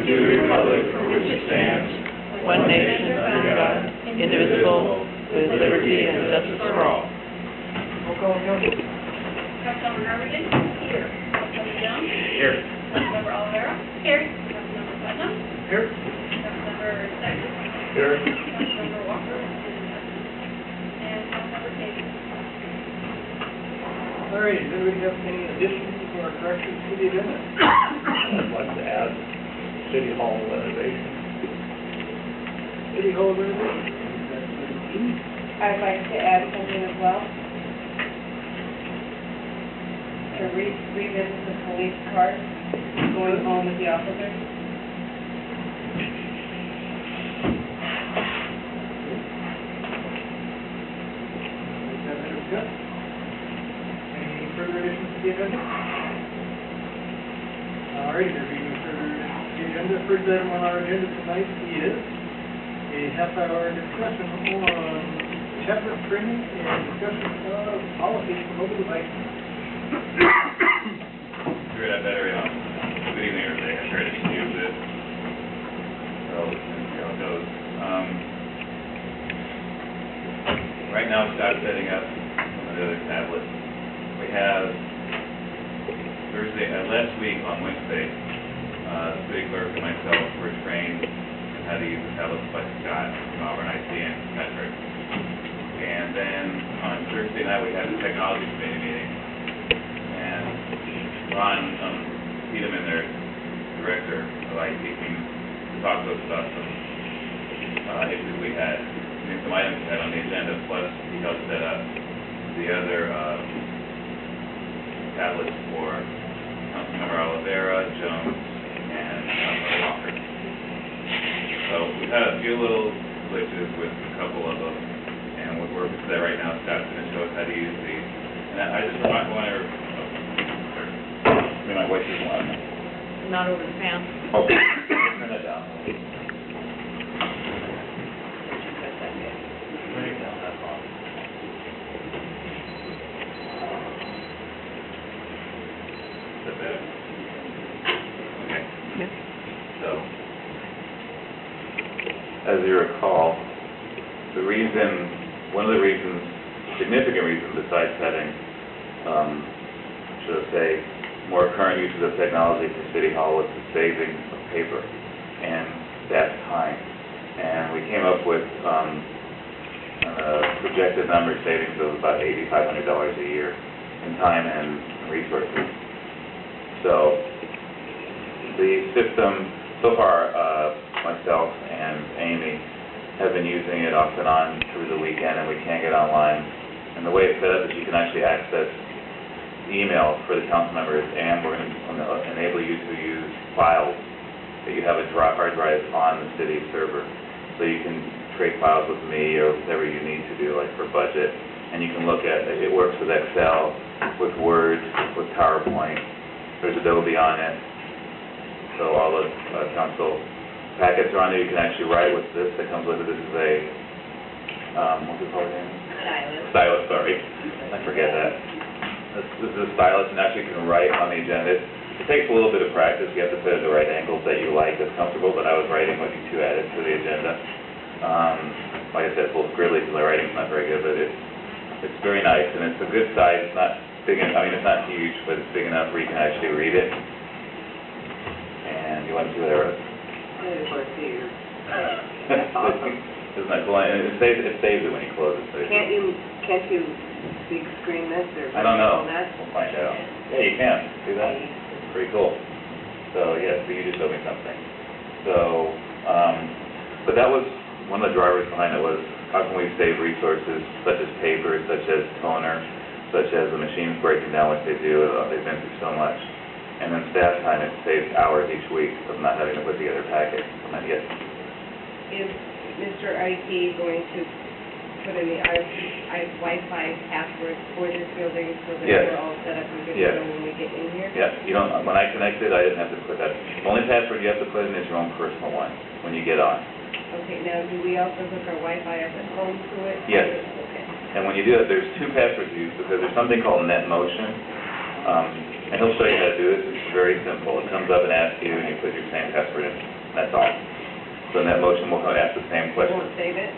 to the republic for which it stands, one nation under God, indivisible, with liberty and justice for all. Councilmember Harrigan? Here. Councilmember Young? Here. Councilmember Olivera? Here. Councilmember Putnam? Here. Councilmember Sexton? Here. Councilmember Walker? And Councilmember Page. All right, does anybody have any additions or corrections to the agenda? I'd like to add City Hall renovation. City Hall renovation? I'd like to add something as well. To revisit the police cars going home with the officers. Any further additions to the agenda? All right, there being no further additions to the agenda, first item on our agenda tonight is a half-hour discussion on chapter training and discussion of policies for mobile devices. Figured I better, good evening, everybody. I tried to use it. So, let's see how it goes. Right now, Scott's setting up some of the other tablets. We have last week on Wednesday, the city clerk and myself were trained on how to use the tablets by Scott from Auburn IT and Metric. And then on Thursday night, we had a technology committee meeting. Ron Tiedemann, their director of IT, came to talk to us about some issues we had, and some items we had on the agenda, plus he helped set up the other tablets for Councilmember Olivera, Jones, and Councilmember Walker. So we've had a few little glitches with a couple of them, and we're working to that right now. Scott's going to show us how to use these. And I just want to my voice is loud. Not over the fan. Okay. Turn that down. Turn it down, that's all. Is that better? Okay. Yes. So, as you recall, one of the reasons, significant reasons besides having, should I say, more current uses of technology for City Hall was the saving of paper and staff time. And we came up with projected number savings of about $8,500 a year in time and resources. So the system, so far, myself and Amy have been using it off and on through the weekend, and we can't get online. And the way it's set up is you can actually access email for the council members, and we're going to enable you to use files that you have a hard drive on the city server. So you can trade files with me or whatever you need to do, like for budget, and you can look at it. It works with Excel, with Word, with PowerPoint. There's Adobe on it. So all the council packets are on there. You can actually write with this that comes with it. This is a, what's it called again? Stylus, sorry. I forget that. This is a stylus, and actually you can write on the agenda. It takes a little bit of practice. You have to put it at the right angles that you like, that's comfortable, but I was writing what you two added to the agenda. Like I said, it's a little scribbly because my writing's not very good, but it's very nice, and it's a good size. It's not big enough, it's not huge, but it's big enough where you can actually read it. And you want to see what I wrote? Isn't that cool? And it saves it when you close it. So Can't you big screen this or? I don't know. That? We'll find out. Yeah, you can. See that? It's pretty cool. So, yeah, so you just showed me something. So, but that was, one of the drivers behind it was, how can we save resources such as paper, such as toner, such as the machines breaking down, which they do, they've been through so much. And then staff time, it saves hours each week of not having to put together packets. Is Mr. IT going to put in the Wi-Fi password for this building so that Yes. we're all set up and good to Yes. go when we get in here? Yeah, you don't, when I connected, I didn't have to put that. The only password you have to put in is your own personal one when you get on. Okay, now do we also hook our Wi-Fi up at home to it? Yes. Okay. And when you do it, there's two passwords you use because there's something called NetMotion. And he'll show you how to do this. It's very simple. It comes up and asks you, and you put your same second password in, that's all. So in that motion, we'll ask the same It question. won't save it?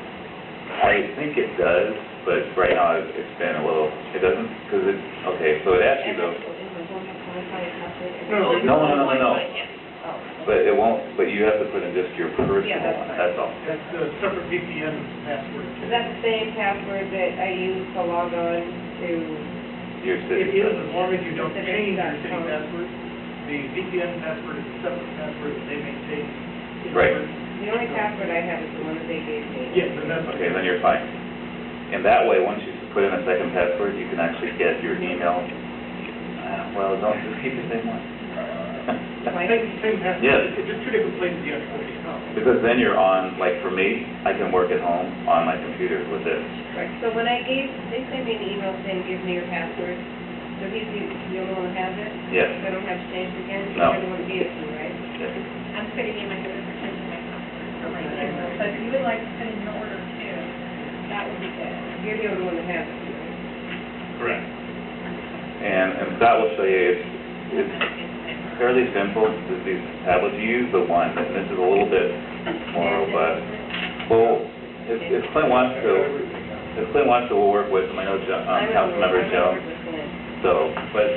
I think it does, but right now it's been a little, it doesn't, because it, okay, so it asks you though, No, no, Oh. but it won't, but you have to put in just your personal Yeah, that's one, fine. that's all. That's the separate VPN password. Is that the same password that I use to log on to? Your city. It is, as long as you don't change your city Civic.com. password. The VPN password is a separate password that they maintain. Right. The only password I have is the one that they gave me. Yes, and that's. Okay, then you're fine. And that way, once you put in a second password, you can actually get your email. Well, don't, just keep the same one. Same password. Yes. It's just two different places you have to put the account. Because then you're on, like for me, I can work at home on my computer with this. Right, so when they sent me an email saying, give me your password, so he's the only one that has it? Yes. So I don't have to change it again? No. You're the one that gave it to me, right? Yes. I'm putting in my computer for changing my password for my email, so if you would like to put in your order too, that would be good. You're the only one that has it, right? Correct. And Scott will show you, it's fairly simple, these tablets. You use the one, and this is a little bit more robust. Well, if Clint wants to, we'll work with him. I know Councilmember Joe. So, but,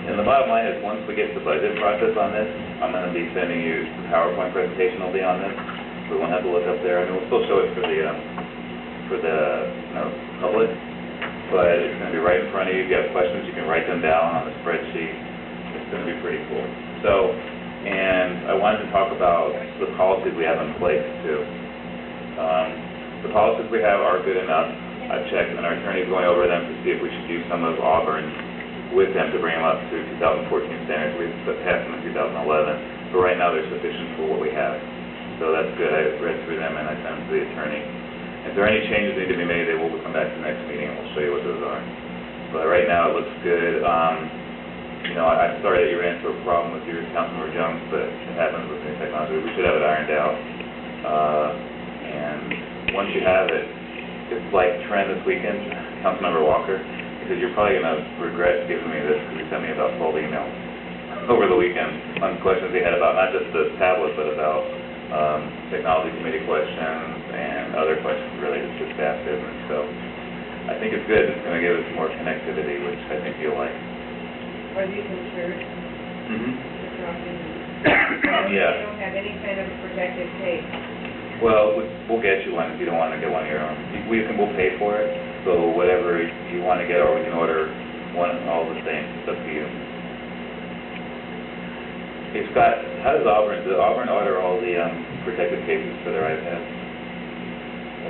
and the bottom line is, once we get the budget process on this, I'm gonna be sending you, the PowerPoint presentation will be on this. We won't have to look up there. I mean, we'll still show it for the public, but it's gonna be right in front of you. If you have questions, you can write them down on the spreadsheet. It's gonna be pretty cool. So, and I wanted to talk about the policies we have in place too. The policies we have are good enough. I've checked, and our attorney's going over them to see if we should use some of Auburn's with them to bring them up to 2014 standards. We passed them in 2011, but right now they're sufficient for what we have. So that's good. I read through them and I sent them to the attorney. If there are any changes that need to be made, they will come back to the next meeting and we'll show you what those are. But right now it looks good. I'm sorry that you ran into a problem with your Councilmember Jones, but it happens with new technology. We should have it ironed out. And once you have it, it's like trend this weekend, Councilmember Walker, because you're probably going to regret giving me this because he sent me about 12 emails over the weekend on questions he had about not just the tablet, but about technology committee questions and other questions related to staff business. So I think it's good. It's going to give us more connectivity, which I think you'll like. Are these insured? Mm-hmm. They Yeah. don't have any kind of protective tape. Well, we'll get you one if you don't want to get one of your own. We'll pay for it, so whatever you want to get, or we can order one, all the same. It's up to you. Hey, Scott, does Auburn order all the protective cases for their iPads?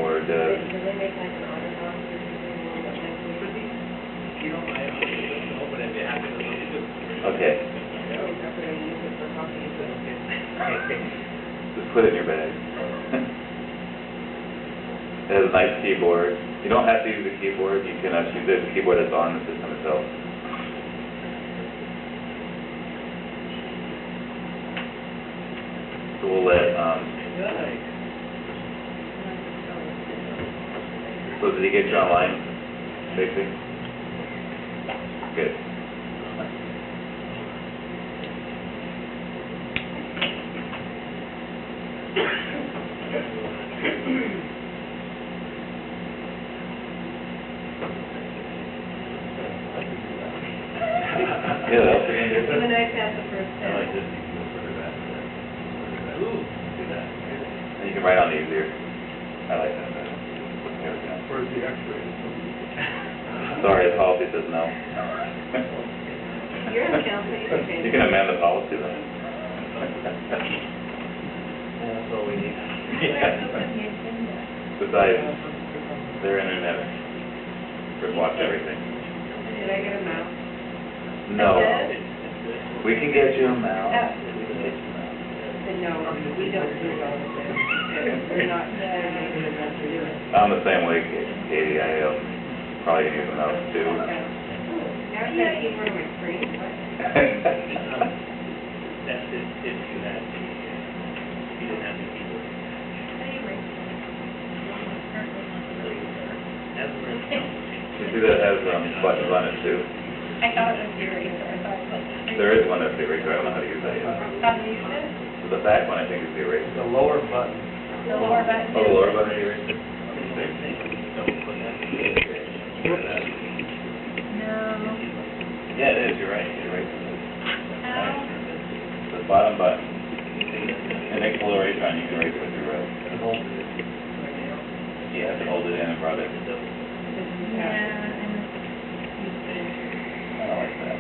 Or Do does... they make like an order box or something along that line? You know, I don't know, but I'd be happy to look at it. Okay, That's what I use it for coffee. just put it in your bag. It has a nice keyboard. You don't have to use the keyboard. You can actually use the keyboard that's on the system itself. So we'll let, so did he get you online, Stacy? Good. Yeah, that's what you Even I passed the first test. And you can write on these here. I like that better. There we go. Where's the X-ray? Sorry, the policy says no. You're on council, you can change You it. can amend the policy then. That's all we need. Besides, their internet blocks everything. Did I get a mouse? No. That's We can get you a mouse. Oh. We can get you a mouse. No, we don't do all of this. We're not coordinated enough to do it. I'm the same way, Katie. I probably use a mouse too. Now I've got a keyboard on my screen. That's it, if you had the, you didn't have the keyboard. That's where it's You see that it has buttons on it too? I thought it was your eraser, I thought it was like. There is one that's eraser. I don't know how to use that yet. How do you use it? The back one, I think, is the eraser. The lower button. The lower button. Oh, the lower button, the eraser? No. Yeah, it is, you're right, How? The bottom button. It makes a little eraser on, you can erase it with your right. You have to hold it in and rub it. Yeah, and I like that.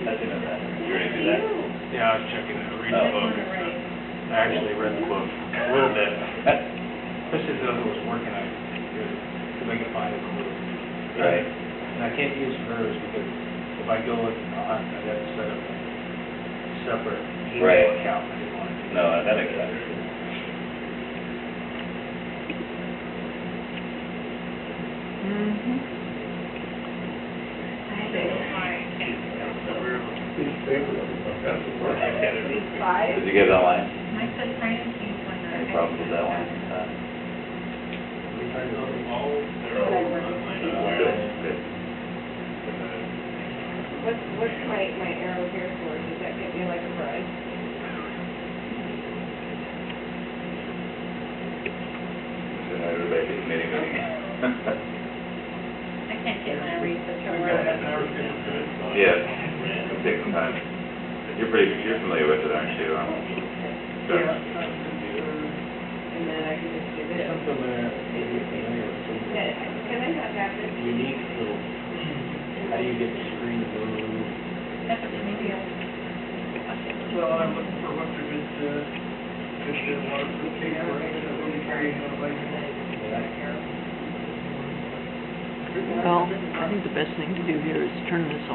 How'd you know that? You already do that? Yeah, I was checking it, reading Oh. the book. I actually read the book a little bit, especially the other was working, to make it find it a little. Right. And I can't use hers because if I go with, I'd have to set up a separate Right. email account. I didn't want to do No, that makes sense. Mm-hmm. I don't know why. Five? Did you get it online? My son trying to use one. Any problems with that one? Good, good. What's my arrow here for? Does that give me like a prize? So now everybody's at committee meeting. I can't get my research it. over. Yeah, it'll take some time. You're familiar with it, aren't you? Sure. And then I can just do this. Something there, maybe familiar with some Can I have that? unique little, how do you get the screen to move? That's what maybe I'll. Well, I'm looking for what they're good, waterproof case, or really carrying on a bicycle. Well, I think the best thing to do here is turn this on.